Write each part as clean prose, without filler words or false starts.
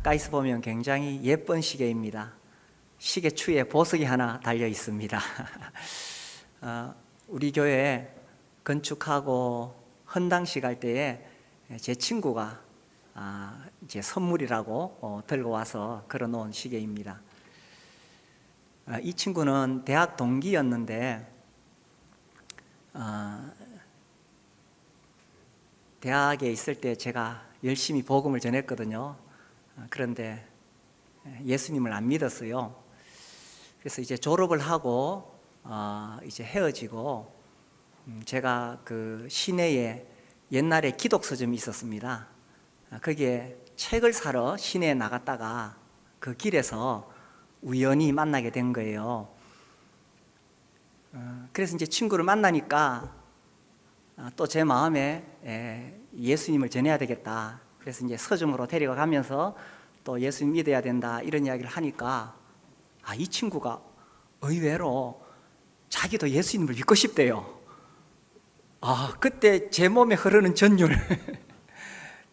가까이서 보면 굉장히 예쁜 시계입니다. 시계 추에 보석이 하나 달려 있습니다. 우리 교회 건축하고 헌당식 할 때에 제 친구가 이제 선물이라고 들고 와서 걸어놓은 시계입니다. 이 친구는 대학 동기였는데 대학에 있을 때 제가 열심히 복음을 전했거든요. 그런데 예수님을 안 믿었어요. 그래서 이제 졸업을 하고 이제 헤어지고 제가 그 시내에 옛날에 기독서점이 있었습니다. 거기에 책을 사러 시내에 나갔다가 그 길에서 우연히 만나게 된 거예요. 그래서 이제 친구를 만나니까 또 제 마음에 예수님을 전해야 되겠다. 그래서 이제 서점으로 데려가면서 또 예수님 믿어야 된다 이런 이야기를 하니까 이 친구가 의외로 자기도 예수님을 믿고 싶대요. 그때 제 몸에 흐르는 전율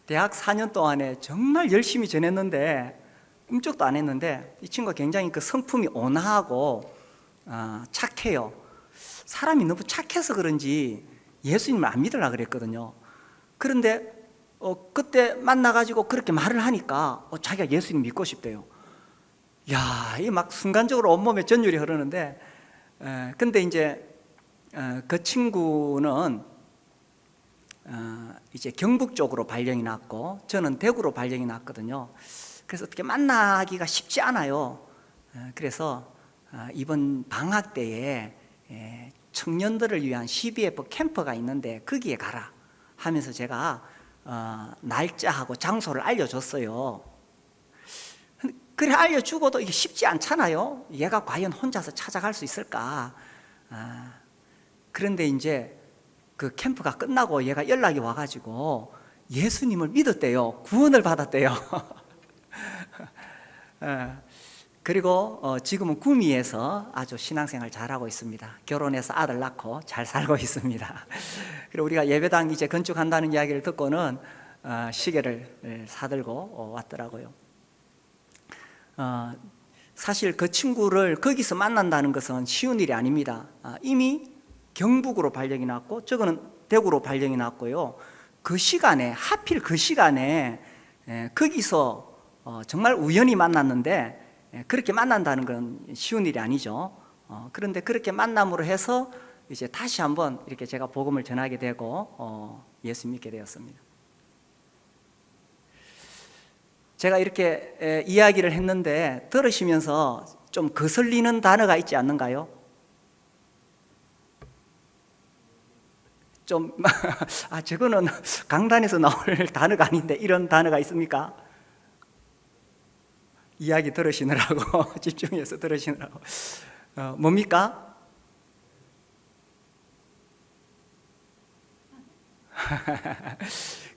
대학 4년 동안에 정말 열심히 전했는데 꿈쩍도 안 했는데 이 친구가 굉장히 그 성품이 온화하고 착해요. 사람이 너무 착해서 그런지 예수님을 안 믿으려고 그랬거든요. 그런데 그때 만나가지고 그렇게 말을 하니까 자기가 예수님 믿고 싶대요. 이 막 순간적으로 온몸에 전율이 흐르는데 근데 이제 그 친구는 이제 경북 쪽으로 발령이 났고 저는 대구로 발령이 났거든요. 그래서 어떻게 만나기가 쉽지 않아요. 그래서 이번 방학 때에 청년들을 위한 CBF 캠프가 있는데 거기에 가라 하면서 제가 날짜하고 장소를 알려줬어요. 그래 알려주고도 이게 쉽지 않잖아요. 얘가 과연 혼자서 찾아갈 수 있을까? 그런데 이제 그 캠프가 끝나고 얘가 연락이 와가지고 예수님을 믿었대요. 구원을 받았대요. 그리고 지금은 구미에서 아주 신앙생활 잘하고 있습니다. 결혼해서 아들 낳고 잘 살고 있습니다. 그리고 우리가 예배당 이제 건축한다는 이야기를 듣고는 시계를 사들고 왔더라고요. 사실 그 친구를 거기서 만난다는 것은 쉬운 일이 아닙니다. 이미 경북으로 발령이 났고 저거는 대구로 발령이 났고요. 그 시간에 하필 그 시간에 거기서 정말 우연히 만났는데 그렇게 만난다는 건 쉬운 일이 아니죠. 그런데 그렇게 만남으로 해서 이제 다시 한번 이렇게 제가 복음을 전하게 되고 예수 믿게 되었습니다. 제가 이렇게 이야기를 했는데 들으시면서 좀 거슬리는 단어가 있지 않는가요? 좀 저거는 강단에서 나올 단어가 아닌데 이런 단어가 있습니까? 이야기 들으시느라고 집중해서 들으시느라고 뭡니까?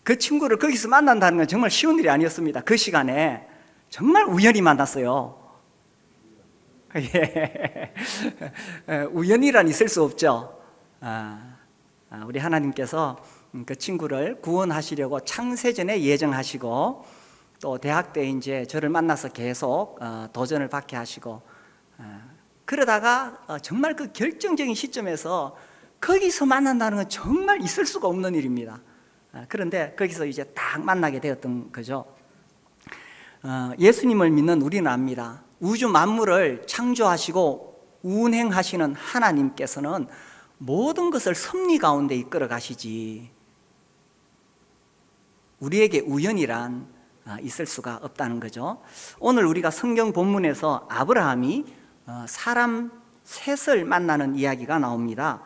그 친구를 거기서 만난다는 건 정말 쉬운 일이 아니었습니다. 그 시간에 정말 우연히 만났어요. 우연이란 있을 수 없죠. 우리 하나님께서 그 친구를 구원하시려고 창세전에 예정하시고 또 대학 때 이제 저를 만나서 계속 도전을 받게 하시고 그러다가 정말 그 결정적인 시점에서 거기서 만난다는 건 정말 있을 수가 없는 일입니다. 그런데 거기서 이제 딱 만나게 되었던 거죠. 예수님을 믿는 우리는 압니다. 우주 만물을 창조하시고 운행하시는 하나님께서는 모든 것을 섭리 가운데 이끌어 가시지 우리에게 우연이란 있을 수가 없다는 거죠. 오늘 우리가 성경 본문에서 아브라함이 사람 셋을 만나는 이야기가 나옵니다.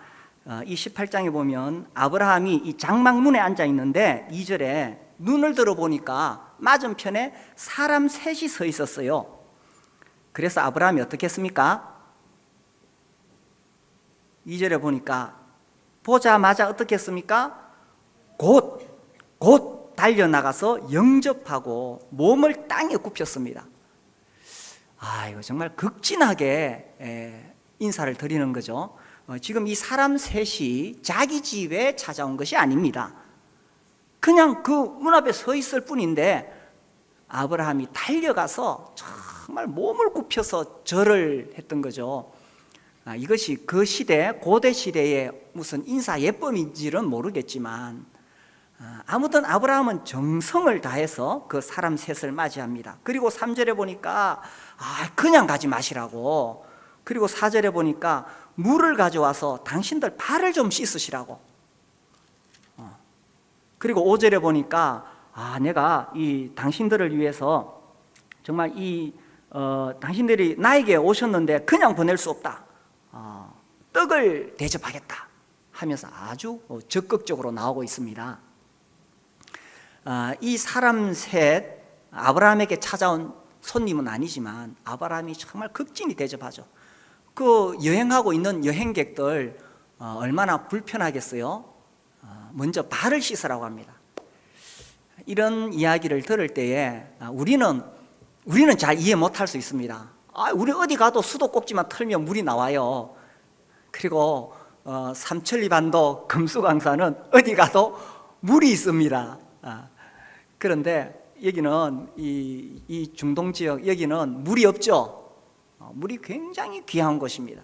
이 18장에 보면 아브라함이 이 장막문에 앉아 있는데 2절에 눈을 들어보니까 맞은편에 사람 셋이 서 있었어요. 그래서 아브라함이 어떻게 했습니까? 2절에 보니까 보자마자 어떻게 했습니까? 곧 달려나가서 영접하고 몸을 땅에 굽혔습니다. 이거 정말 극진하게 인사를 드리는 거죠. 지금 이 사람 셋이 자기 집에 찾아온 것이 아닙니다. 그냥 그 문 앞에 서 있을 뿐인데 아브라함이 달려가서 정말 몸을 굽혀서 절을 했던 거죠. 이것이 그 시대, 고대 시대의 무슨 인사 예법인지는 모르겠지만 아무튼 아브라함은 정성을 다해서 그 사람 셋을 맞이합니다. 그리고 3절에 보니까 그냥 가지 마시라고, 그리고 4절에 보니까 물을 가져와서 당신들 발을 좀 씻으시라고, 그리고 5절에 보니까 내가 이 당신들을 위해서 정말 당신들이 나에게 오셨는데 그냥 보낼 수 없다, 떡을 대접하겠다 하면서 아주 적극적으로 나오고 있습니다. 이 사람 셋, 아브라함에게 찾아온 손님은 아니지만 아브라함이 정말 극진히 대접하죠. 그 여행하고 있는 여행객들 얼마나 불편하겠어요. 먼저 발을 씻으라고 합니다. 이런 이야기를 들을 때에 우리는 잘 이해 못할 수 있습니다. 우리 어디 가도 수도꼭지만 털면 물이 나와요. 그리고 삼천리반도 금수강산은 어디 가도 물이 있습니다. 그런데 여기는 이 중동 지역, 여기는 물이 없죠. 물이 굉장히 귀한 곳입니다.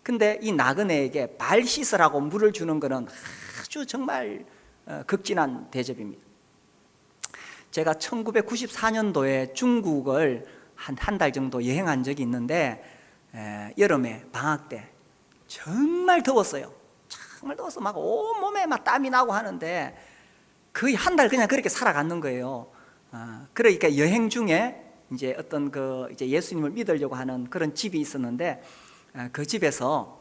근데 이 나그네에게 발 씻으라고 물을 주는 것은 아주 정말 극진한 대접입니다. 제가 1994년도에 중국을 한 달 정도 여행한 적이 있는데, 여름에 방학 때 정말 더웠어요. 정말 더워서 막 온몸에 막 땀이 나고 하는데 거의 한 달 그냥 그렇게 살아갔는 거예요. 그러니까 여행 중에 이제 어떤 이제 예수님을 믿으려고 하는 그런 집이 있었는데, 그 집에서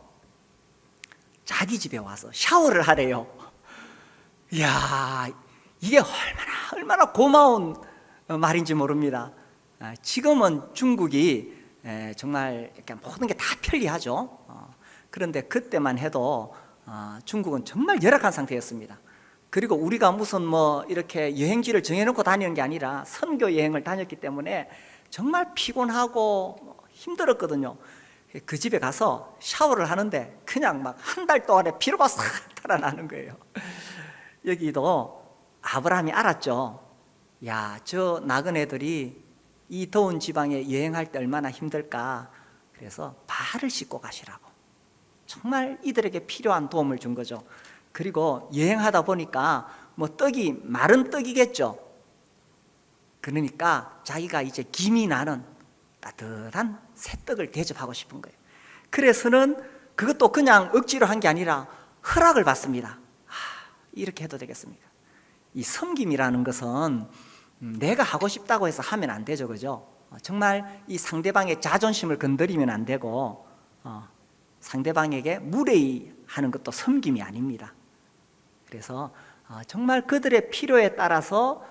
자기 집에 와서 샤워를 하래요. 이야, 이게 얼마나 고마운 말인지 모릅니다. 지금은 중국이 정말 이렇게 모든 게 다 편리하죠. 그런데 그때만 해도 중국은 정말 열악한 상태였습니다. 그리고 우리가 무슨 이렇게 여행지를 정해놓고 다니는 게 아니라 선교 여행을 다녔기 때문에 정말 피곤하고 힘들었거든요. 그 집에 가서 샤워를 하는데 그냥 막 한 달 동안에 피로가 싹 달아나는 거예요. 여기도 아브라함이 알았죠. 저 나그네들이 이 더운 지방에 여행할 때 얼마나 힘들까. 그래서 발을 씻고 가시라고 정말 이들에게 필요한 도움을 준 거죠. 그리고 여행하다 보니까 떡이 마른 떡이겠죠. 그러니까 자기가 이제 김이 나는 따뜻한 새떡을 대접하고 싶은 거예요. 그래서는 그것도 그냥 억지로 한 게 아니라 허락을 받습니다. 이렇게 해도 되겠습니까? 이 섬김이라는 것은 내가 하고 싶다고 해서 하면 안 되죠, 그죠? 정말 이 상대방의 자존심을 건드리면 안 되고, 상대방에게 무례히하는 것도 섬김이 아닙니다. 그래서 정말 그들의 필요에 따라서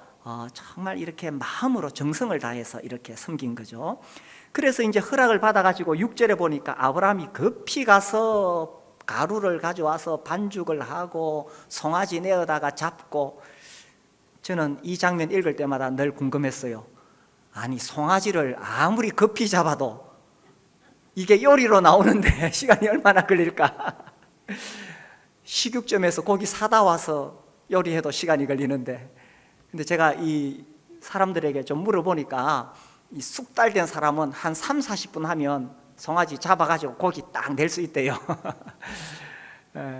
정말 이렇게 마음으로 정성을 다해서 이렇게 섬긴 거죠. 그래서 이제 허락을 받아가지고 6절에 보니까 아브라함이 급히 가서 가루를 가져와서 반죽을 하고 송아지 내어다가 잡고, 저는 이 장면 읽을 때마다 늘 궁금했어요. 아니, 송아지를 아무리 급히 잡아도 이게 요리로 나오는데 시간이 얼마나 걸릴까? 식육점에서 고기 사다 와서 요리해도 시간이 걸리는데, 근데 제가 이 사람들에게 좀 물어보니까 이 숙달된 사람은 한 30-40분 하면 송아지 잡아가지고 고기 딱 낼 수 있대요.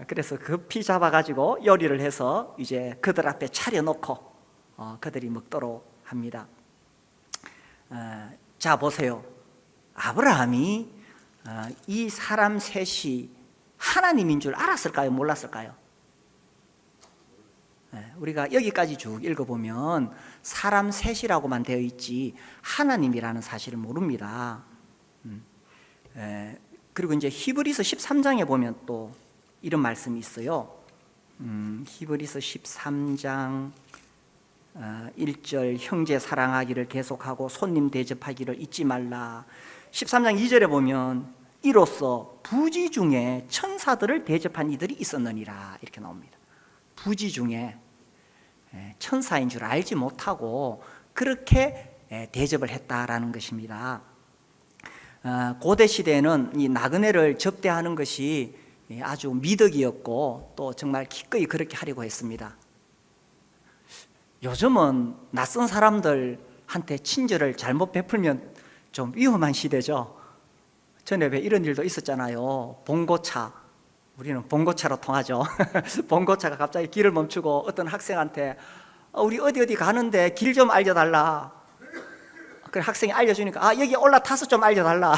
그래서 급히 잡아가지고 요리를 해서 이제 그들 앞에 차려놓고 그들이 먹도록 합니다. 자, 보세요. 아브라함이 이 사람 셋이 하나님인 줄 알았을까요? 몰랐을까요? 우리가 여기까지 쭉 읽어보면 사람 셋이라고만 되어 있지 하나님이라는 사실을 모릅니다. 그리고 이제 히브리서 13장에 보면 또 이런 말씀이 있어요. 히브리서 13장 1절, 형제 사랑하기를 계속하고 손님 대접하기를 잊지 말라. 13장 2절에 보면 이로써 부지 중에 천사들을 대접한 이들이 있었느니라, 이렇게 나옵니다. 부지 중에 천사인 줄 알지 못하고 그렇게 대접을 했다라는 것입니다. 고대 시대에는 이 나그네를 접대하는 것이 아주 미덕이었고 또 정말 기꺼이 그렇게 하려고 했습니다. 요즘은 낯선 사람들 한테 친절을 잘못 베풀면 좀 위험한 시대죠. 전에 왜 이런 일도 있었잖아요. 봉고차, 우리는 봉고차로 통하죠. 봉고차가 갑자기 길을 멈추고 어떤 학생한테 우리 어디 가는데 길 좀 알려달라. 그 학생이 알려주니까 여기 올라타서 좀 알려달라.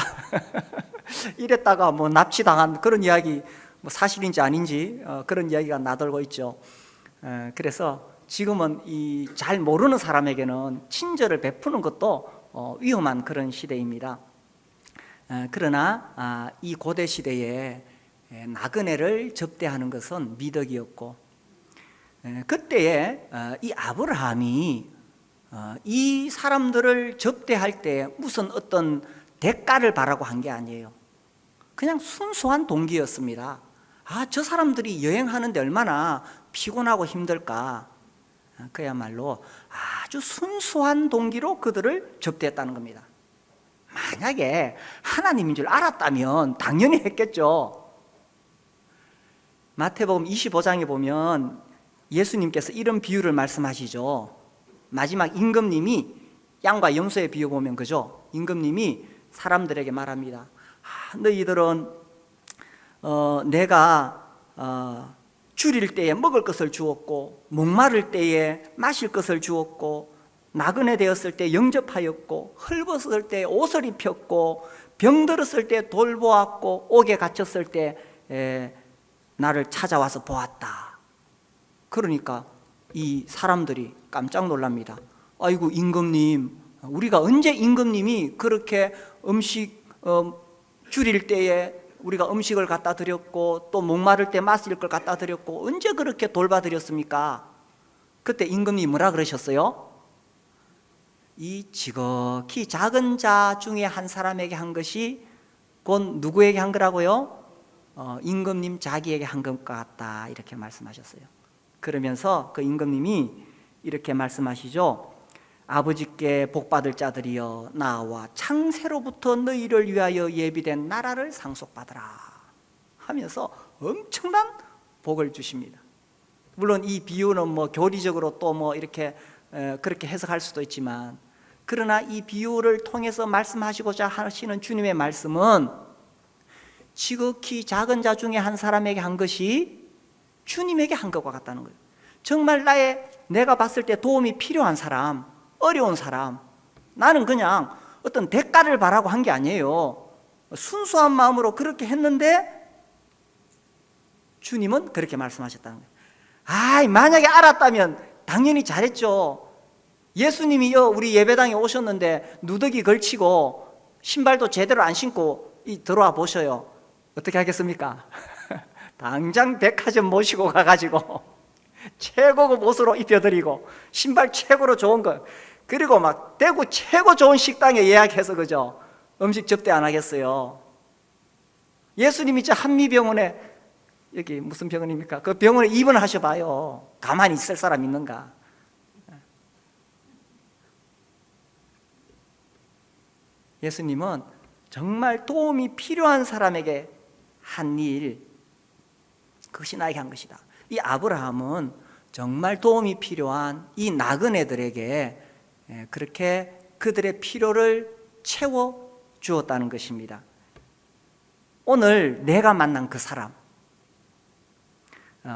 이랬다가 뭐 납치당한 그런 이야기, 뭐 사실인지 아닌지 그런 이야기가 나돌고 있죠. 그래서 지금은 이 잘 모르는 사람에게는 친절을 베푸는 것도 위험한 그런 시대입니다. 그러나 이 고대 시대에 나그네를 접대하는 것은 미덕이었고, 그때에 이 아브라함이 이 사람들을 접대할 때 무슨 어떤 대가를 바라고 한 게 아니에요. 그냥 순수한 동기였습니다. 저 사람들이 여행하는데 얼마나 피곤하고 힘들까. 그야말로 아주 순수한 동기로 그들을 접대했다는 겁니다. 만약에 하나님인 줄 알았다면 당연히 했겠죠. 마태복음 25장에 보면 예수님께서 이런 비유를 말씀하시죠. 마지막 임금님이, 양과 염소의 비유 보면 그죠? 임금님이 사람들에게 말합니다. 너희들은 내가 줄일 때에 먹을 것을 주었고, 목마를 때에 마실 것을 주었고, 나그네 되었을 때 영접하였고, 헐벗을 때 옷을 입혔고, 병들었을 때 돌보았고, 옥에 갇혔을 때 나를 찾아와서 보았다. 그러니까 이 사람들이 깜짝 놀랍니다. 아이고 임금님, 우리가 언제 임금님이 그렇게 음식 줄일 때에 우리가 음식을 갖다 드렸고, 또 목마를 때 마실 걸 갖다 드렸고, 언제 그렇게 돌봐드렸습니까? 그때 임금님이 뭐라 그러셨어요? 이 지극히 작은 자 중에 한 사람에게 한 것이 곧 누구에게 한 거라고요? 임금님 자기에게 한 것 같다, 이렇게 말씀하셨어요. 그러면서 그 임금님이 이렇게 말씀하시죠. 아버지께 복받을 자들이여, 나와 창세로부터 너희를 위하여 예비된 나라를 상속받으라 하면서 엄청난 복을 주십니다. 물론 이 비유는 뭐 교리적으로 또 뭐 이렇게 그렇게 해석할 수도 있지만, 그러나 이 비유를 통해서 말씀하시고자 하시는 주님의 말씀은 지극히 작은 자 중에 한 사람에게 한 것이 주님에게 한 것과 같다는 거예요. 정말 내가 봤을 때 도움이 필요한 사람, 어려운 사람, 나는 그냥 어떤 대가를 바라고 한 게 아니에요. 순수한 마음으로 그렇게 했는데 주님은 그렇게 말씀하셨다는 거예요. 만약에 알았다면 당연히 잘했죠. 예수님이요, 우리 예배당에 오셨는데 누더기 걸치고 신발도 제대로 안 신고 들어와 보셔요. 어떻게 하겠습니까? 당장 백화점 모시고 가가지고 최고급 옷으로 입혀드리고 신발 최고로 좋은 거, 그리고 막 대구 최고 좋은 식당에 예약해서 그죠? 음식 접대 안 하겠어요. 예수님이 저 한미병원에, 여기 무슨 병원입니까? 그 병원에 입원하셔봐요. 가만히 있을 사람 있는가? 예수님은 정말 도움이 필요한 사람에게 한 일, 그것이 나에게 한 것이다. 이 아브라함은 정말 도움이 필요한 이 나그네들에게 그렇게 그들의 필요를 채워 주었다는 것입니다. 오늘 내가 만난 그 사람,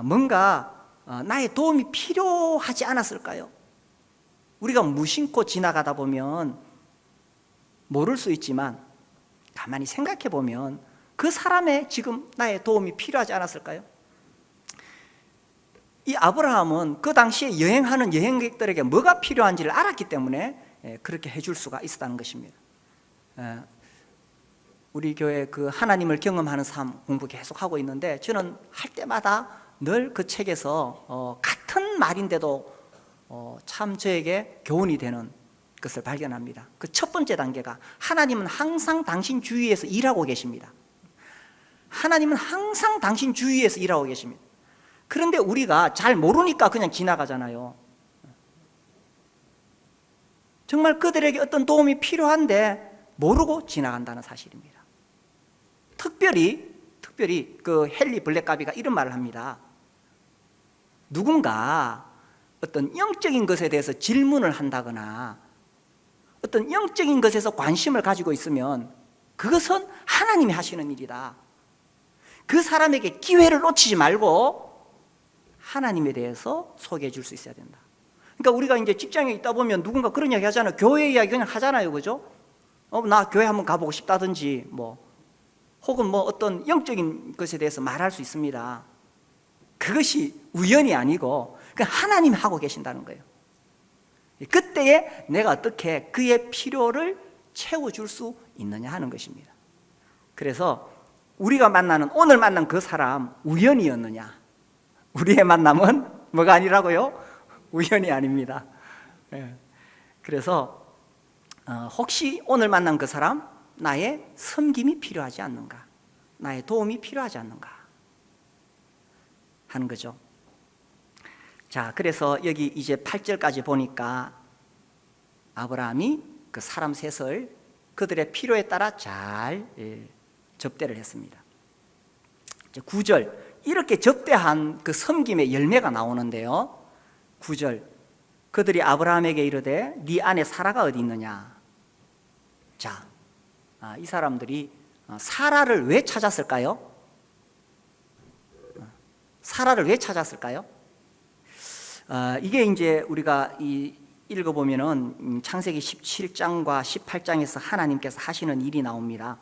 뭔가 나의 도움이 필요하지 않았을까요? 우리가 무심코 지나가다 보면 모를 수 있지만 가만히 생각해 보면 그 사람의 지금 나의 도움이 필요하지 않았을까요? 이 아브라함은 그 당시에 여행하는 여행객들에게 뭐가 필요한지를 알았기 때문에 그렇게 해줄 수가 있었다는 것입니다. 우리 교회 그 하나님을 경험하는 삶 공부 계속 하고 있는데, 저는 할 때마다 늘 그 책에서 같은 말인데도 참 저에게 교훈이 되는 것을 발견합니다. 그 첫 번째 단계가, 하나님은 항상 당신 주위에서 일하고 계십니다. 하나님은 항상 당신 주위에서 일하고 계십니다. 그런데 우리가 잘 모르니까 그냥 지나가잖아요. 정말 그들에게 어떤 도움이 필요한데 모르고 지나간다는 사실입니다. 특별히 그 헨리 블랙가비가 이런 말을 합니다. 누군가 어떤 영적인 것에 대해서 질문을 한다거나 어떤 영적인 것에서 관심을 가지고 있으면 그것은 하나님이 하시는 일이다. 그 사람에게 기회를 놓치지 말고 하나님에 대해서 소개해 줄 수 있어야 된다. 그러니까 우리가 이제 직장에 있다 보면 누군가 그런 이야기 하잖아요. 교회 이야기 그냥 하잖아요. 그죠? 나 교회 한번 가보고 싶다든지 혹은 어떤 영적인 것에 대해서 말할 수 있습니다. 그것이 우연이 아니고 하나님이 하고 계신다는 거예요. 그때에 내가 어떻게 그의 필요를 채워줄 수 있느냐 하는 것입니다. 그래서 우리가 오늘 만난 그 사람 우연이었느냐? 우리의 만남은 뭐가 아니라고요? 우연이 아닙니다. 그래서 혹시 오늘 만난 그 사람 나의 섬김이 필요하지 않는가? 나의 도움이 필요하지 않는가? 하는 거죠. 자, 그래서 여기 이제 8절까지 보니까 아브라함이 그 사람 셋을 그들의 필요에 따라 잘 접대를 했습니다. 9절, 이렇게 접대한 그 섬김의 열매가 나오는데요. 9절, 그들이 아브라함에게 이르되 네 아내 사라가 어디 있느냐? 자, 이 사람들이 사라를 왜 찾았을까요? 사라를 왜 찾았을까요? 이게 이제 우리가 읽어보면은 창세기 17장과 18장에서 하나님께서 하시는 일이 나옵니다.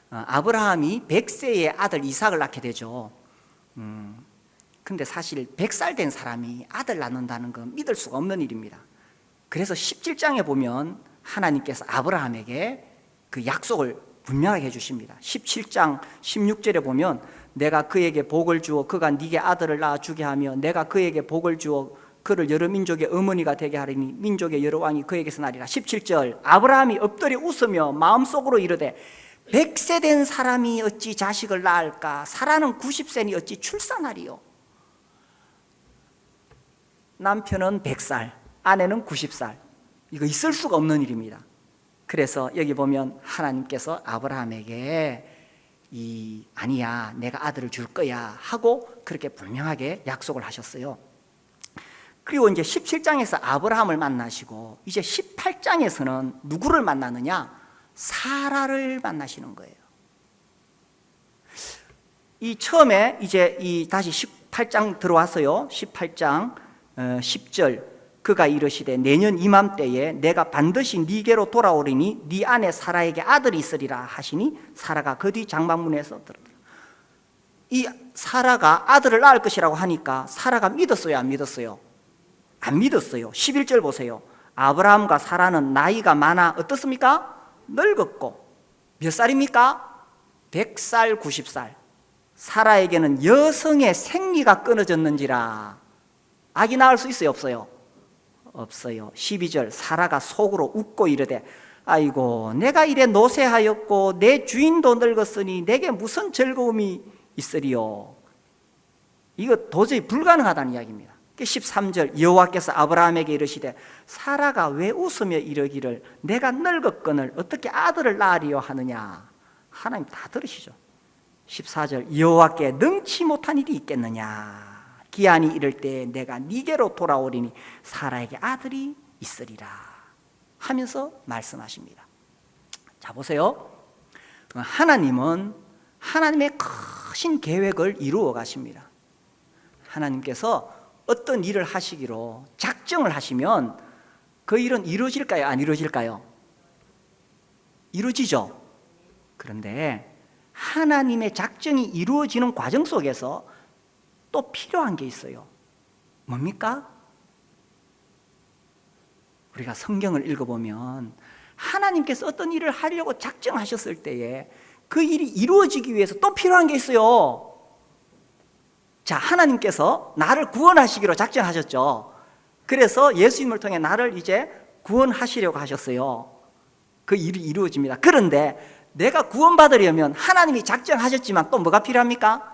아브라함이 100세의 아들 이삭을 낳게 되죠. 근데 사실 100살 된 사람이 아들 낳는다는 건 믿을 수가 없는 일입니다. 그래서 17장에 보면 하나님께서 아브라함에게 그 약속을 분명하게 해주십니다. 17장 16절에 보면 내가 그에게 복을 주어 그가 네게 아들을 낳아 주게 하며 내가 그에게 복을 주어 그를 여러 민족의 어머니가 되게 하리니 민족의 여러 왕이 그에게서 나리라. 17절, 아브라함이 엎드려 웃으며 마음속으로 이르되 100세 된 사람이 어찌 자식을 낳을까? 사라는 90세니 어찌 출산하리요? 남편은 100살, 아내는 90살. 이거 있을 수가 없는 일입니다. 그래서 여기 보면 하나님께서 아브라함에게 아니야, 내가 아들을 줄 거야 하고 그렇게 분명하게 약속을 하셨어요. 그리고 이제 17장에서 아브라함을 만나시고 이제 18장에서는 누구를 만나느냐? 사라를 만나시는 거예요. 처음에 이제 다시 18장 들어왔어요. 18장 10절, 그가 이르시되 내년 이맘때에 내가 반드시 네게로 돌아오리니 네 아내 사라에게 아들이 있으리라 하시니 사라가 그 뒤 장막문에서 들었더라. 이 사라가 아들을 낳을 것이라고 하니까 사라가 믿었어요, 안 믿었어요? 안 믿었어요. 11절 보세요. 아브라함과 사라는 나이가 많아 어떻습니까? 늙었고 몇 살입니까? 100살, 90살. 사라에게는 여성의 생리가 끊어졌는지라. 아기 낳을 수 있어요, 없어요? 없어요. 12절, 사라가 속으로 웃고 이르되 아이고 내가 이래 노쇠하였고 내 주인도 늙었으니 내게 무슨 즐거움이 있으리요? 이거 도저히 불가능하다는 이야기입니다. 13절, 여호와께서 아브라함에게 이르시되 사라가 왜 웃으며 이르기를 내가 늙었거늘 어떻게 아들을 낳으리요 하느냐? 하나님 다 들으시죠. 14절, 여호와께 능치 못한 일이 있겠느냐? 기한이 이를 때 내가 네게로 돌아오리니 사라에게 아들이 있으리라 하면서 말씀하십니다. 자, 보세요. 하나님은 하나님의 크신 계획을 이루어 가십니다. 하나님께서 어떤 일을 하시기로 작정을 하시면 그 일은 이루어질까요? 안 이루어질까요? 이루어지죠. 그런데 하나님의 작정이 이루어지는 과정 속에서 또 필요한 게 있어요. 뭡니까? 우리가 성경을 읽어보면 하나님께서 어떤 일을 하려고 작정하셨을 때에 그 일이 이루어지기 위해서 또 필요한 게 있어요. 자, 하나님께서 나를 구원하시기로 작정하셨죠. 그래서 예수님을 통해 나를 이제 구원하시려고 하셨어요. 그 일이 이루어집니다. 그런데 내가 구원받으려면 하나님이 작정하셨지만 또 뭐가 필요합니까?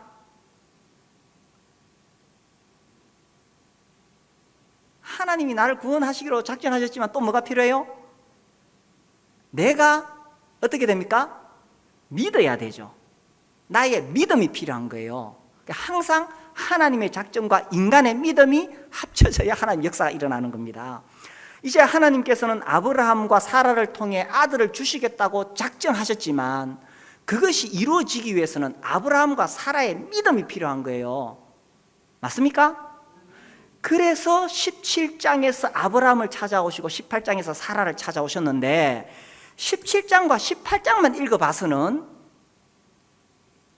하나님이 나를 구원하시기로 작정하셨지만 또 뭐가 필요해요? 내가 어떻게 됩니까? 믿어야 되죠. 나의 믿음이 필요한 거예요. 항상 하나님의 작정과 인간의 믿음이 합쳐져야 하나님 역사가 일어나는 겁니다. 이제 하나님께서는 아브라함과 사라를 통해 아들을 주시겠다고 작정하셨지만 그것이 이루어지기 위해서는 아브라함과 사라의 믿음이 필요한 거예요. 맞습니까? 그래서 17장에서 아브라함을 찾아오시고 18장에서 사라를 찾아오셨는데 17장과 18장만 읽어봐서는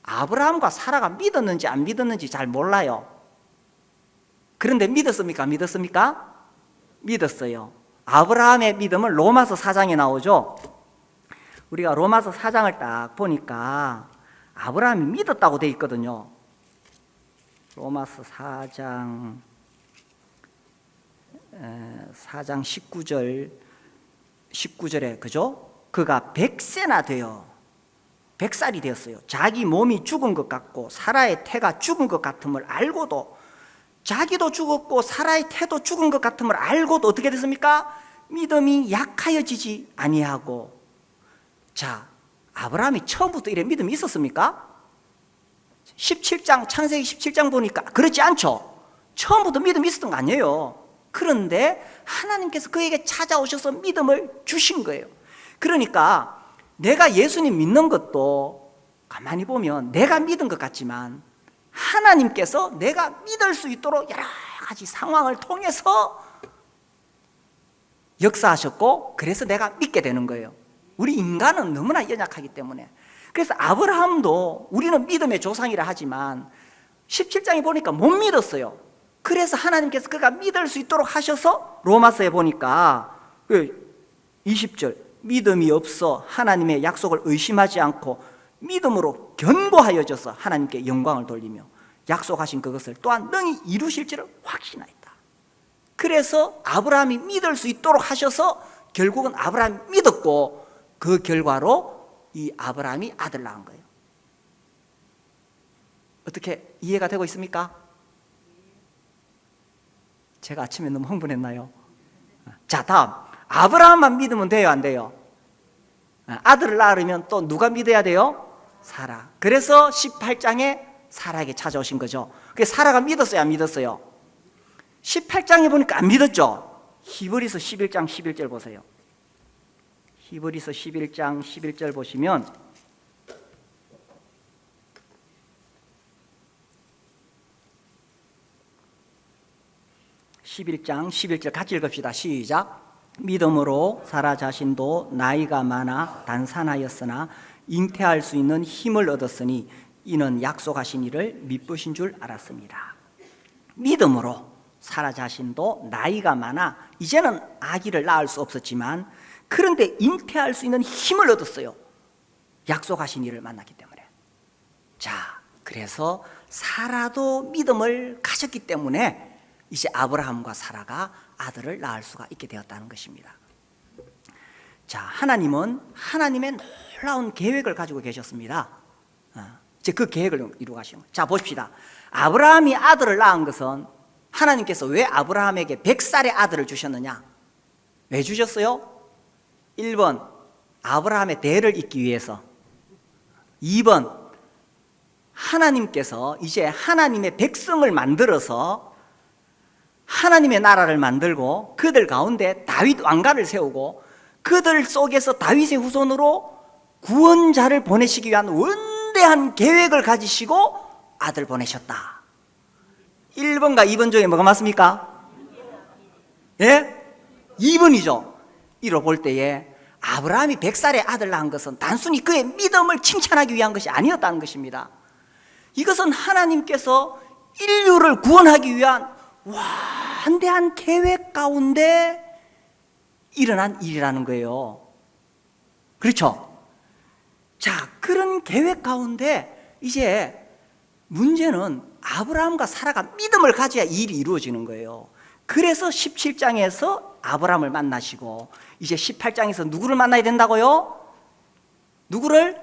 아브라함과 사라가 믿었는지 안 믿었는지 잘 몰라요. 그런데 믿었습니까? 믿었습니까? 믿었어요. 아브라함의 믿음은 로마서 4장에 나오죠. 우리가 로마서 4장을 딱 보니까 아브라함이 믿었다고 돼 있거든요. 로마서 4장 19절에 그죠? 그가 100세나 되어 100살이 되었어요. 자기 몸이 죽은 것 같고 사라의 태가 죽은 것 같음을 알고도, 자기도 죽었고 사라의 태도 죽은 것 같음을 알고도 어떻게 됐습니까? 믿음이 약하여지지 아니하고. 자, 아브라함이 처음부터 이래 믿음이 있었습니까? 17장, 창세기 17장 보니까 그렇지 않죠? 처음부터 믿음이 있었던 거 아니에요. 그런데 하나님께서 그에게 찾아오셔서 믿음을 주신 거예요. 그러니까 내가 예수님 믿는 것도 가만히 보면 내가 믿은 것 같지만 하나님께서 내가 믿을 수 있도록 여러 가지 상황을 통해서 역사하셨고, 그래서 내가 믿게 되는 거예요. 우리 인간은 너무나 연약하기 때문에. 그래서 아브라함도 우리는 믿음의 조상이라 하지만 17장에 보니까 못 믿었어요. 그래서 하나님께서 그가 믿을 수 있도록 하셔서 로마서에 보니까 20절, 믿음이 없어 하나님의 약속을 의심하지 않고 믿음으로 견고하여져서 하나님께 영광을 돌리며 약속하신 그것을 또한 능히 이루실 줄을 확신하였다. 그래서 아브라함이 믿을 수 있도록 하셔서 결국은 아브라함이 믿었고, 그 결과로 이 아브라함이 아들 낳은 거예요. 어떻게 이해가 되고 있습니까? 제가 아침에 너무 흥분했나요? 자, 다음, 아브라함만 믿으면 돼요, 안 돼요? 아들을 낳으려면 또 누가 믿어야 돼요? 사라. 그래서 18장에 사라에게 찾아오신 거죠. 그래서 사라가 믿었어요, 안 믿었어요? 18장에 보니까 안 믿었죠? 히브리서 11장 11절 보세요. 히브리서 11장 11절 보시면 같이 읽읍시다. 시작. 믿음으로 사라 자신도 나이가 많아 단산하였으나 잉태할 수 있는 힘을 얻었으니 이는 약속하신 이를 미쁘신 줄 알았습니다. 믿음으로 사라 자신도 나이가 많아 이제는 아기를 낳을 수 없었지만 그런데 잉태할 수 있는 힘을 얻었어요. 약속하신 이를 만났기 때문에. 자, 그래서 사라도 믿음을 가졌기 때문에 이제 아브라함과 사라가 아들을 낳을 수가 있게 되었다는 것입니다. 자, 하나님은 하나님의 놀라운 계획을 가지고 계셨습니다. 이제 그 계획을 이루어 가시는 거예요. 자, 보십시다. 아브라함이 아들을 낳은 것은 하나님께서 왜 아브라함에게 100살의 아들을 주셨느냐? 왜 주셨어요? 1번, 아브라함의 대를 잇기 위해서. 2번, 하나님께서 이제 하나님의 백성을 만들어서 하나님의 나라를 만들고 그들 가운데 다윗 왕가를 세우고 그들 속에서 다윗의 후손으로 구원자를 보내시기 위한 원대한 계획을 가지시고 아들 보내셨다. 1번과 2번 중에 뭐가 맞습니까? 예? 2번이죠. 이로 볼 때에 아브라함이 100살의 아들 낳은 것은 단순히 그의 믿음을 칭찬하기 위한 것이 아니었다는 것입니다. 이것은 하나님께서 인류를 구원하기 위한 완대한 계획 가운데 일어난 일이라는 거예요. 그렇죠? 자, 그런 계획 가운데 이제 문제는 아브라함과 사라가 믿음을 가져야 이 일이 이루어지는 거예요. 그래서 17장에서 아브라함을 만나시고 이제 18장에서 누구를 만나야 된다고요? 누구를?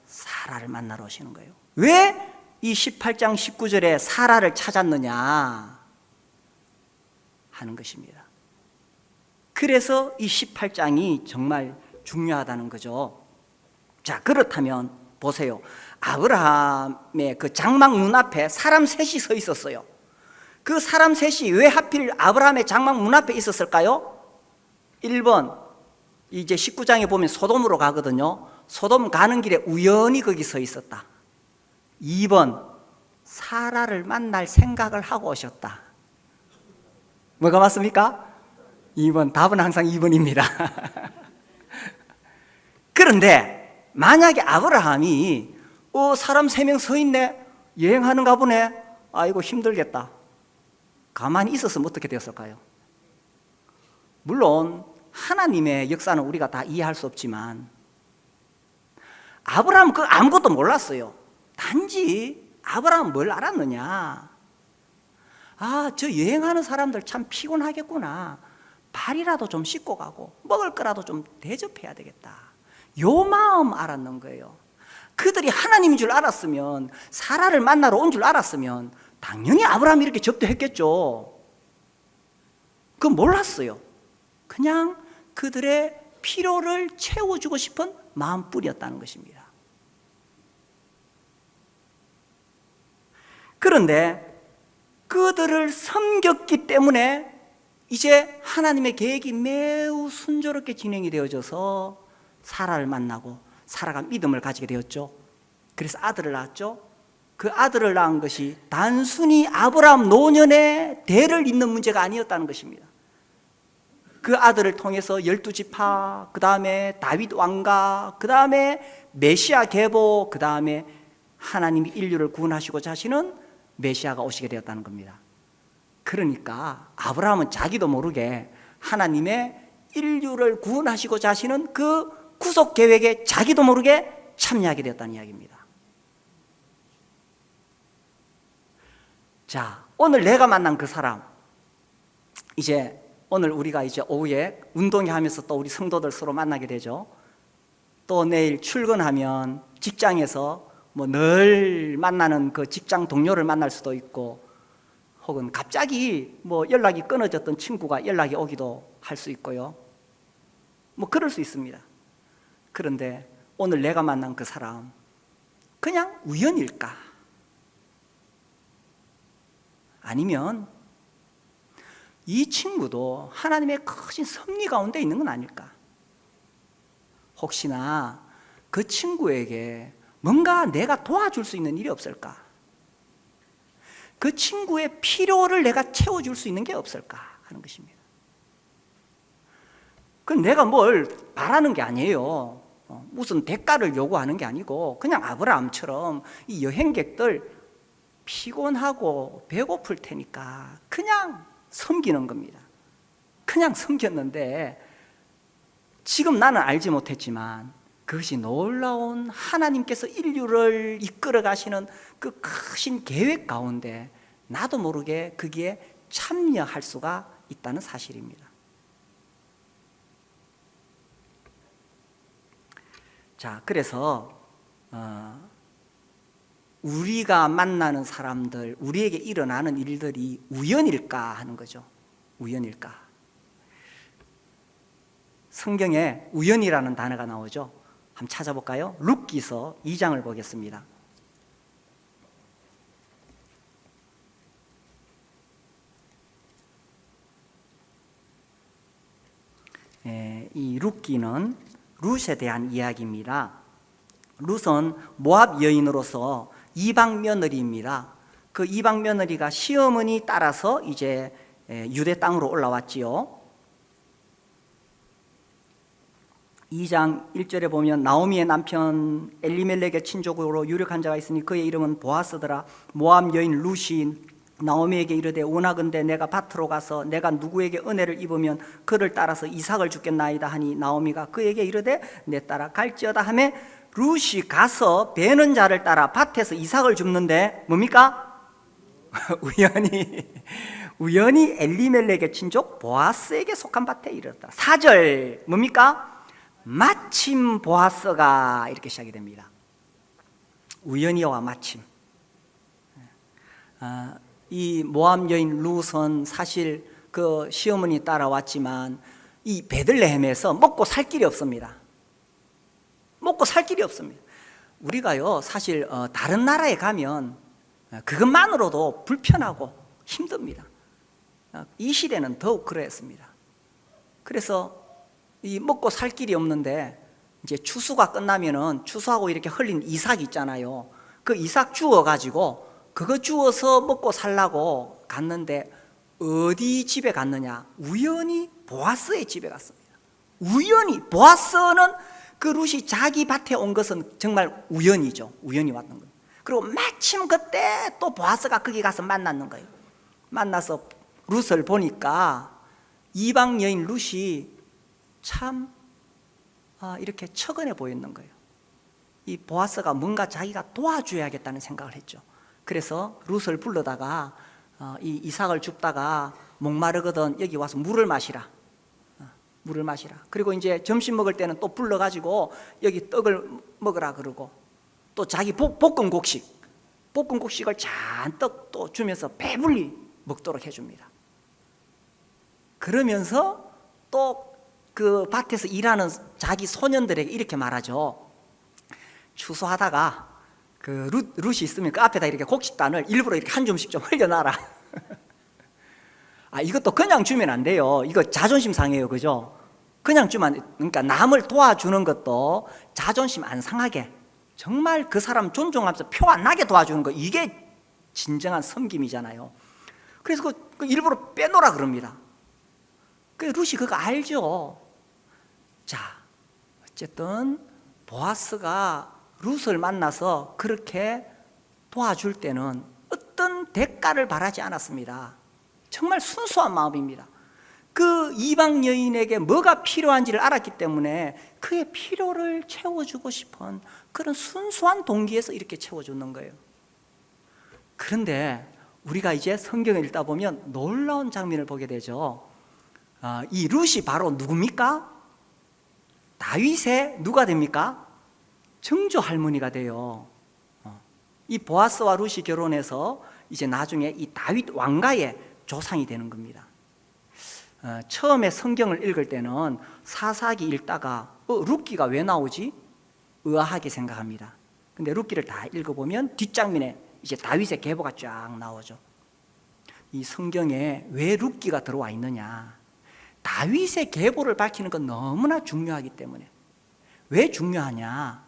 사라를 만나러 오시는 거예요. 왜 이 18장 19절에 사라를 찾았느냐 하는 것입니다. 그래서 이 18장이 정말 중요하다는 거죠. 자, 그렇다면 보세요. 아브라함의 그 장막 문 앞에 사람 셋이 서 있었어요. 그 사람 셋이 왜 하필 아브라함의 장막 문 앞에 있었을까요? 1번, 이제 19장에 보면 소돔으로 가거든요. 소돔 가는 길에 우연히 거기 서 있었다. 2번, 사라를 만날 생각을 하고 오셨다. 뭐가 맞습니까? 2번, 답은 항상 2번입니다. 그런데 만약에 아브라함이 사람 3명 서 있네, 여행하는가 보네, 아이고 힘들겠다, 가만히 있었으면 어떻게 되었을까요? 물론 하나님의 역사는 우리가 다 이해할 수 없지만 아브라함은 그 아무것도 몰랐어요. 단지 아브라함은 뭘 알았느냐, 저 여행하는 사람들 참 피곤하겠구나, 발이라도 좀 씻고 가고 먹을 거라도 좀 대접해야 되겠다, 요 마음 알았는 거예요. 그들이 하나님인 줄 알았으면, 사라를 만나러 온 줄 알았으면 당연히 아브라함이 이렇게 접대했겠죠. 그건 몰랐어요. 그냥 그들의 필요를 채워주고 싶은 마음뿐이었다는 것입니다. 그런데 그들을 섬겼기 때문에 이제 하나님의 계획이 매우 순조롭게 진행이 되어져서 사라를 만나고 사라가 믿음을 가지게 되었죠. 그래서 아들을 낳았죠. 그 아들을 낳은 것이 단순히 아브라함 노년의 대를 잇는 문제가 아니었다는 것입니다. 그 아들을 통해서 12지파, 그 다음에 다윗 왕가, 그 다음에 메시아 계보, 그 다음에 하나님이 인류를 구원하시고자 하시는 메시아가 오시게 되었다는 겁니다. 그러니까 아브라함은 자기도 모르게 하나님의 인류를 구원하시고자 하시는 그 구속 계획에 자기도 모르게 참여하게 되었다는 이야기입니다. 자, 오늘 내가 만난 그 사람, 이제 오늘 우리가 이제 오후에 운동회 하면서 또 우리 성도들 서로 만나게 되죠. 또 내일 출근하면 직장에서 뭐 늘 만나는 그 직장 동료를 만날 수도 있고, 혹은 갑자기 뭐 연락이 끊어졌던 친구가 연락이 오기도 할 수 있고요. 뭐 그럴 수 있습니다. 그런데 오늘 내가 만난 그 사람, 그냥 우연일까? 아니면 이 친구도 하나님의 크신 섭리 가운데 있는 건 아닐까? 혹시나 그 친구에게 뭔가 내가 도와줄 수 있는 일이 없을까? 그 친구의 필요를 내가 채워줄 수 있는 게 없을까 하는 것입니다. 그건 내가 뭘 바라는 게 아니에요. 무슨 대가를 요구하는 게 아니고 그냥 아브라함처럼 이 여행객들 피곤하고 배고플 테니까 그냥 섬기는 겁니다. 그냥 섬겼는데 지금 나는 알지 못했지만 그것이 놀라운 하나님께서 인류를 이끌어 가시는 그 크신 계획 가운데 나도 모르게 거기에 참여할 수가 있다는 사실입니다. 자, 그래서 우리가 만나는 사람들, 우리에게 일어나는 일들이 우연일까 하는 거죠. 우연일까? 성경에 우연이라는 단어가 나오죠. 한번 찾아볼까요? 룻기서 2장을 보겠습니다. 이 룻기는 룻에 대한 이야기입니다. 룻은 모압 여인으로서 이방 며느리입니다. 그 이방 며느리가 시어머니 따라서 이제 유대 땅으로 올라왔지요. 2장 1절에 보면 나오미의 남편 엘리멜렉의 친족으로 유력한 자가 있으니 그의 이름은 보아스더라. 모압 여인 룻이 나오미에게 이르되 원하건대 내가 밭으로 가서 내가 누구에게 은혜를 입으면 그를 따라서 이삭을 주겠나이다 하니 나오미가 그에게 이르되 내 따라 갈지어다 하매 룻이 가서 베는 자를 따라 밭에서 이삭을 줍는데 뭡니까? 우연히 엘리멜렉의 친족 보아스에게 속한 밭에 이르렀다. 4절 뭡니까? 마침 보아스가 이렇게 시작이 됩니다. 우연히와 마침. 이 모압 여인 룻은 사실 그 시어머니 따라왔지만 이 베들레헴에서 먹고 살 길이 없습니다. 먹고 살 길이 없습니다. 우리가요 사실 다른 나라에 가면 그것만으로도 불편하고 힘듭니다. 이 시대는 더욱 그랬습니다. 그래서 이 먹고 살 길이 없는데 이제 추수가 끝나면은 추수하고 이렇게 흘린 이삭 있잖아요. 그 이삭 주워 가지고 그거 주워서 먹고 살라고 갔는데 어디 집에 갔느냐? 우연히 보아스의 집에 갔습니다. 우연히. 보아스는 그 룻이 자기 밭에 온 것은 정말 우연이죠. 우연히 왔던 거예요. 그리고 마침 그때 또 보아스가 거기 가서 만났는 거예요. 만나서 룻을 보니까 이방 여인 룻이 참 이렇게 처근해 보였는 거예요. 이 보아스가 뭔가 자기가 도와줘야겠다는 생각을 했죠. 그래서 룻을 불러다가 이 이삭을 줍다가 목마르거든 여기 와서 물을 마시라. 물을 마시라. 그리고 이제 점심 먹을 때는 또 불러가지고 여기 떡을 먹으라 그러고 또 자기 볶음국식을 잔뜩 또 주면서 배불리 먹도록 해줍니다. 그러면서 또 그 밭에서 일하는 자기 소년들에게 이렇게 말하죠. 추수하다가 그 룻이 있으면 그 앞에다 이렇게 곡식단을 일부러 이렇게 한 줌씩 좀 흘려놔라. 이것도 그냥 주면 안 돼요. 이거 자존심 상해요. 그죠? 그냥 주면, 그러니까 남을 도와주는 것도 자존심 안 상하게 정말 그 사람 존중하면서 표 안 나게 도와주는 거, 이게 진정한 섬김이잖아요. 그래서 그 일부러 빼놓으라 그럽니다. 그 룻이 그거 알죠. 자, 어쨌든 보아스가 룻을 만나서 그렇게 도와줄 때는 어떤 대가를 바라지 않았습니다. 정말 순수한 마음입니다. 그 이방 여인에게 뭐가 필요한지를 알았기 때문에 그의 필요를 채워주고 싶은 그런 순수한 동기에서 이렇게 채워주는 거예요. 그런데 우리가 이제 성경을 읽다 보면 놀라운 장면을 보게 되죠. 이 룻이 바로 누굽니까? 다윗의 누가 됩니까? 정조 할머니가 돼요. 이 보아스와 룻이 결혼해서 이제 나중에 이 다윗 왕가의 조상이 되는 겁니다. 처음에 성경을 읽을 때는 사사기 읽다가 룻기가 왜 나오지? 의아하게 생각합니다. 근데 룻기를 다 읽어보면 뒷장면에 이제 다윗의 계보가 쫙 나오죠. 이 성경에 왜 룻기가 들어와 있느냐? 다윗의 계보를 밝히는 건 너무나 중요하기 때문에. 왜 중요하냐?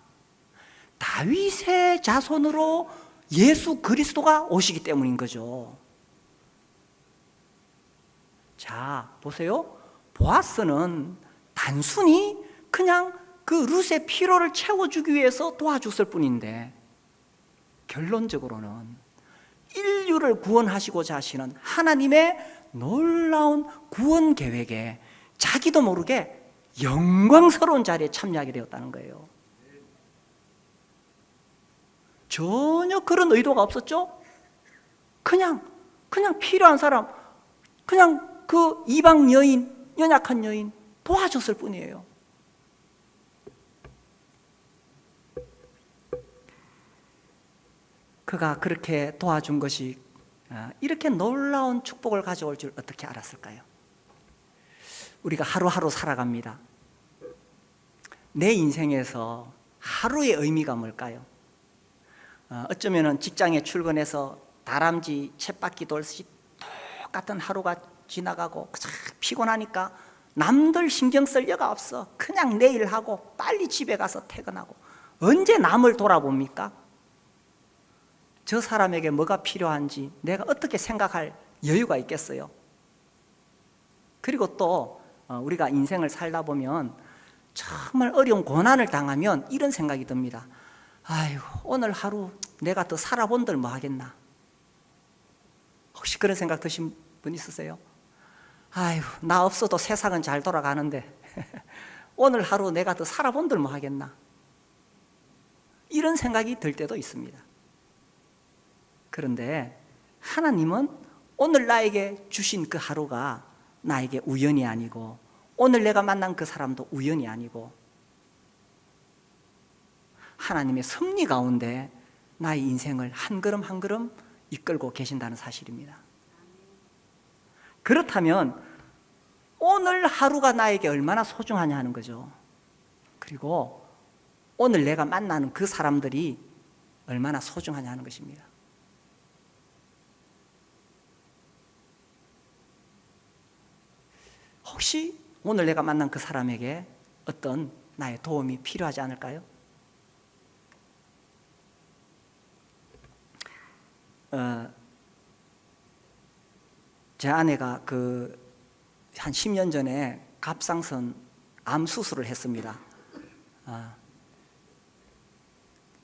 다윗의 자손으로 예수 그리스도가 오시기 때문인 거죠. 자, 보세요. 보아스는 단순히 그냥 그 룻의 필요를 채워주기 위해서 도와줬을 뿐인데 결론적으로는 인류를 구원하시고자 하시는 하나님의 놀라운 구원 계획에 자기도 모르게 영광스러운 자리에 참여하게 되었다는 거예요. 전혀 그런 의도가 없었죠? 그냥 필요한 사람, 그냥 그 이방 여인, 연약한 여인 도와줬을 뿐이에요. 그가 그렇게 도와준 것이 이렇게 놀라운 축복을 가져올 줄 어떻게 알았을까요? 우리가 하루하루 살아갑니다. 내 인생에서 하루의 의미가 뭘까요? 어쩌면 직장에 출근해서 다람쥐 쳇바퀴 돌듯이 똑같은 하루가 지나가고 피곤하니까 남들 신경 쓸 여가 없어. 그냥 내일 하고 빨리 집에 가서 퇴근하고. 언제 남을 돌아봅니까? 저 사람에게 뭐가 필요한지 내가 어떻게 생각할 여유가 있겠어요? 그리고 또 우리가 인생을 살다 보면 정말 어려운 고난을 당하면 이런 생각이 듭니다. 아이고, 오늘 하루 내가 더 살아본들 뭐 하겠나? 혹시 그런 생각 드신 분 있으세요? 아이고, 나 없어도 세상은 잘 돌아가는데 오늘 하루 내가 더 살아본들 뭐 하겠나? 이런 생각이 들 때도 있습니다. 그런데 하나님은 오늘 나에게 주신 그 하루가 나에게 우연이 아니고, 오늘 내가 만난 그 사람도 우연이 아니고, 하나님의 섭리 가운데 나의 인생을 한 걸음 한 걸음 이끌고 계신다는 사실입니다. 그렇다면 오늘 하루가 나에게 얼마나 소중하냐 하는 거죠. 그리고 오늘 내가 만나는 그 사람들이 얼마나 소중하냐 하는 것입니다. 혹시 오늘 내가 만난 그 사람에게 어떤 나의 도움이 필요하지 않을까요? 제 아내가 한 10년 전에 갑상선 암 수술을 했습니다.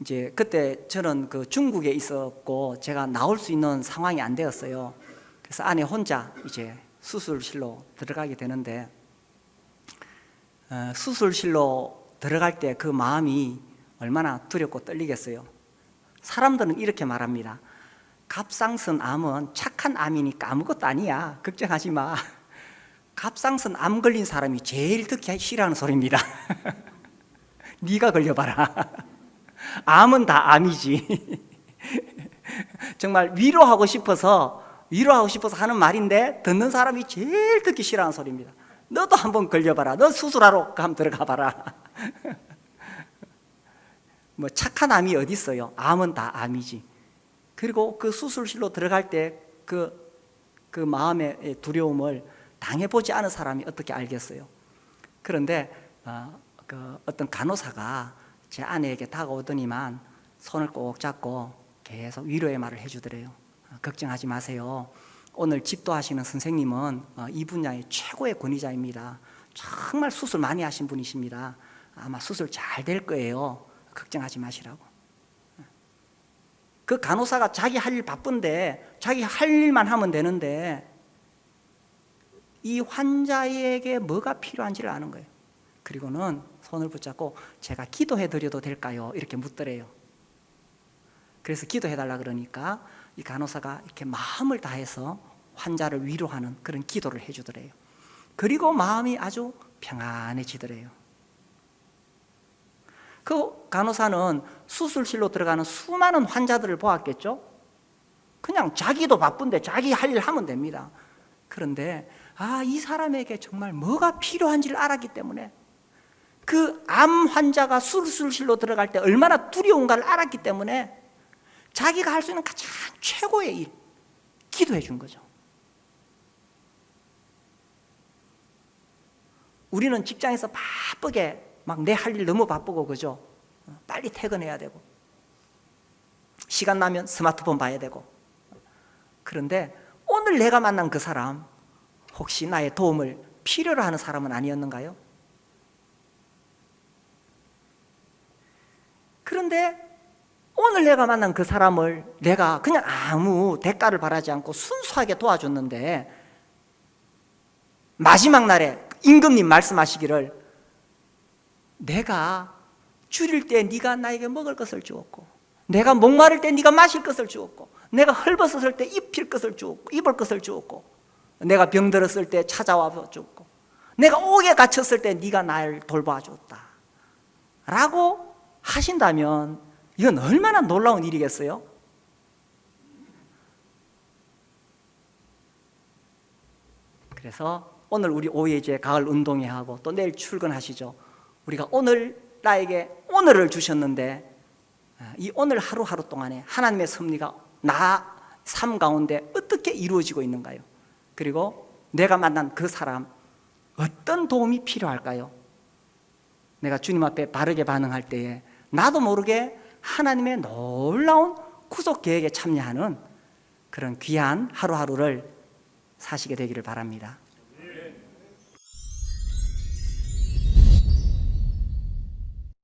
이제 그때 저는 중국에 있었고 제가 나올 수 있는 상황이 안 되었어요. 그래서 아내 혼자 이제 수술실로 들어가게 되는데, 수술실로 들어갈 때 그 마음이 얼마나 두렵고 떨리겠어요. 사람들은 이렇게 말합니다. 갑상선 암은 착한 암이니까 아무것도 아니야, 걱정하지 마. 갑상선 암 걸린 사람이 제일 듣기 싫어하는 소리입니다. 네가 걸려봐라. 암은 다 암이지. 정말 위로하고 싶어서 하는 말인데 듣는 사람이 제일 듣기 싫어하는 소리입니다. 너도 한번 걸려봐라. 너 수술하러 한번 들어가 봐라. 뭐 착한 암이 어디 있어요? 암은 다 암이지. 그리고 그 수술실로 들어갈 때 그 마음의 두려움을 당해보지 않은 사람이 어떻게 알겠어요? 그런데 어떤 간호사가 제 아내에게 다가오더니만 손을 꼭 잡고 계속 위로의 말을 해주더래요. 걱정하지 마세요. 오늘 집도하시는 선생님은 이 분야의 최고의 권위자입니다. 정말 수술 많이 하신 분이십니다. 아마 수술 잘 될 거예요. 걱정하지 마시라고. 그 간호사가 자기 할 일 바쁜데 자기 할 일만 하면 되는데 이 환자에게 뭐가 필요한지를 아는 거예요. 그리고는 손을 붙잡고 제가 기도해 드려도 될까요? 이렇게 묻더래요. 그래서 기도해 달라 그러니까 이 간호사가 이렇게 마음을 다해서 환자를 위로하는 그런 기도를 해주더래요. 그리고 마음이 아주 평안해지더래요. 그 간호사는 수술실로 들어가는 수많은 환자들을 보았겠죠? 그냥 자기도 바쁜데 자기 할 일 하면 됩니다. 그런데 이 사람에게 정말 뭐가 필요한지를 알았기 때문에, 그 암 환자가 수술실로 들어갈 때 얼마나 두려운가를 알았기 때문에 자기가 할 수 있는 가장 최고의 일, 기도해 준 거죠. 우리는 직장에서 바쁘게 막 내 할 일 너무 바쁘고 그죠? 빨리 퇴근해야 되고 시간 나면 스마트폰 봐야 되고. 그런데 오늘 내가 만난 그 사람, 혹시 나의 도움을 필요로 하는 사람은 아니었는가요? 그런데 오늘 내가 만난 그 사람을 내가 그냥 아무 대가를 바라지 않고 순수하게 도와줬는데, 마지막 날에 임금님 말씀하시기를 내가 줄일 때 네가 나에게 먹을 것을 주었고, 내가 목마를 때 네가 마실 것을 주었고, 내가 헐벗었을 때 입힐 것을 주었고, 입을 것을 주었고, 내가 병들었을 때 찾아와 줬고, 내가 옥에 갇혔을 때 네가 나를 돌봐 줬다 라고 하신다면 이건 얼마나 놀라운 일이겠어요? 그래서 오늘 우리 오예제 가을 운동회 하고 또 내일 출근하시죠. 우리가 오늘 나에게 오늘을 주셨는데, 이 오늘 하루하루 동안에 하나님의 섭리가 나 삶 가운데 어떻게 이루어지고 있는가요? 그리고 내가 만난 그 사람 어떤 도움이 필요할까요? 내가 주님 앞에 바르게 반응할 때에 나도 모르게 하나님의 놀라운 구속 계획에 참여하는 그런 귀한 하루하루를 사시게 되기를 바랍니다.